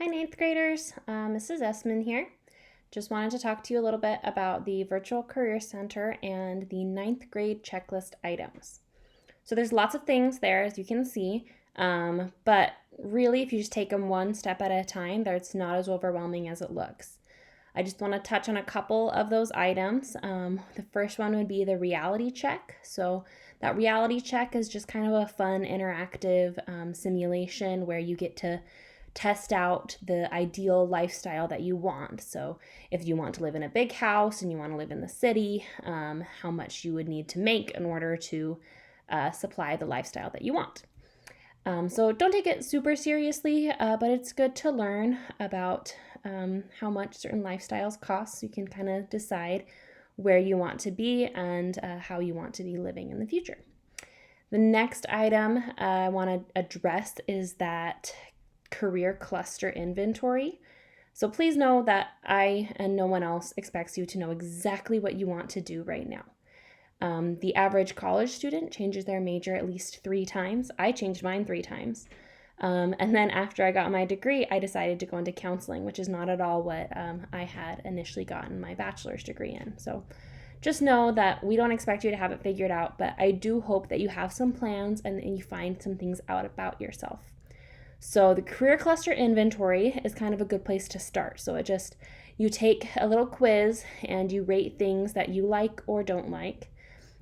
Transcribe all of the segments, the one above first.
Hi, ninth graders. Mrs. Essman here. Just wanted to talk to you a little bit about the Virtual Career Center and the ninth grade checklist items. So there's lots of things there, as you can see, but really, if you just take them one step at a time, it's not as overwhelming as it looks. I just want to touch on a couple of those items. The first one would be the reality check. So that reality check is just kind of a fun, interactive simulation where you get to test out the ideal lifestyle that you want. So, if you want to live in a big house and you want to live in the city, how much you would need to make in order to supply the lifestyle that you want. So, don't take it super seriously, but it's good to learn about how much certain lifestyles cost so you can kind of decide where you want to be and how you want to be living in the future. The next item I want to address is that career cluster inventory. So please know that I and no one else expects you to know exactly what you want to do right now. The average college student changes their major at least 3 times. I changed mine 3 times. And then after I got my degree, I decided to go into counseling, which is not at all what I had initially gotten my bachelor's degree in. So just know that we don't expect you to have it figured out, but I do hope that you have some plans and you find some things out about yourself. So the career cluster inventory is kind of a good place to start. So you take a little quiz and you rate things that you like or don't like.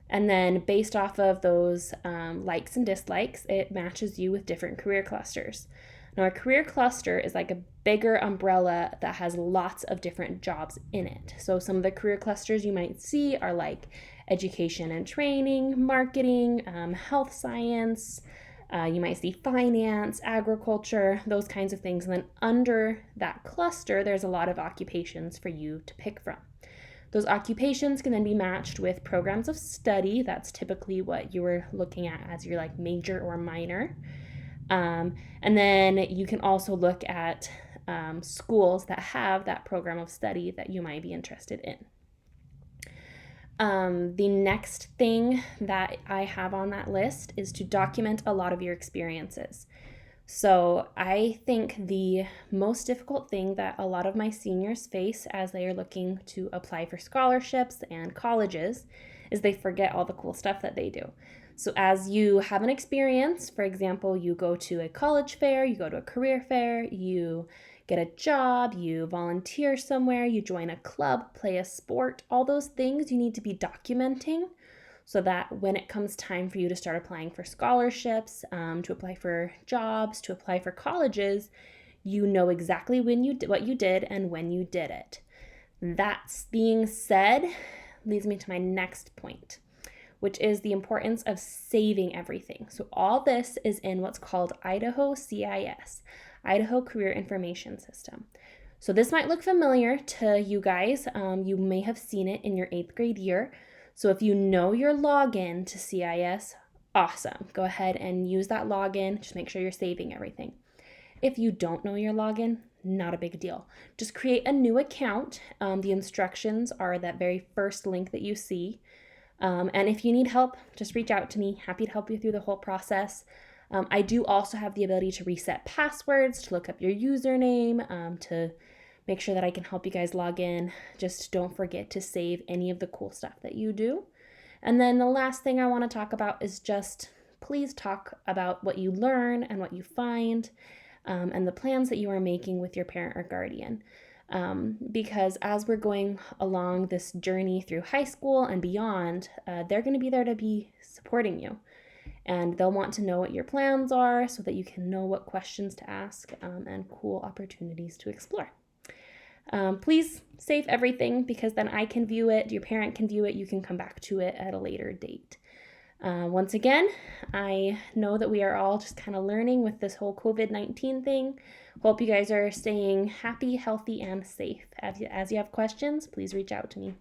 And then based off of those likes and dislikes, it matches you with different career clusters. Now, a career cluster is like a bigger umbrella that has lots of different jobs in it. So some of the career clusters you might see are like education and training, marketing, health science. You might see finance, agriculture, those kinds of things. And then under that cluster, there's a lot of occupations for you to pick from. Those occupations can then be matched with programs of study. That's typically what you were looking at as your like major or minor. And then you can also look at schools that have that program of study that you might be interested in. The next thing that I have on that list is to document a lot of your experiences. So I think the most difficult thing that a lot of my seniors face as they are looking to apply for scholarships and colleges is they forget all the cool stuff that they do. So as you have an experience, for example, you go to a college fair, you go to a career fair, you get a job, you volunteer somewhere, you join a club, play a sport, all those things you need to be documenting so that when it comes time for you to start applying for scholarships, to apply for jobs, to apply for colleges, you know exactly what you did and when you did it. That being said, leads me to my next point, which is the importance of saving everything. So all this is in what's called Idaho CIS, Idaho Career Information System. So this might look familiar to you guys. You may have seen it in your 8th grade year. So if you know your login to CIS, awesome. Go ahead and use that login. Just make sure you're saving everything. If you don't know your login, not a big deal. Just create a new account. The instructions are that very first link that you see. And if you need help, just reach out to me. Happy to help you through the whole process. I do also have the ability to reset passwords, to look up your username, to make sure that I can help you guys log in. Just don't forget to save any of the cool stuff that you do. And then the last thing I want to talk about is just please talk about what you learn and what you find, and the plans that you are making with your parent or guardian. Because as we're going along this journey through high school and beyond, they're going to be there to be supporting you. And they'll want to know what your plans are so that you can know what questions to ask, and cool opportunities to explore. Please save everything because then I can view it, your parent can view it, you can come back to it at a later date. Once again, I know that we are all just kind of learning with this whole COVID-19 thing. Hope you guys are staying happy, healthy, and safe. As you have questions, please reach out to me.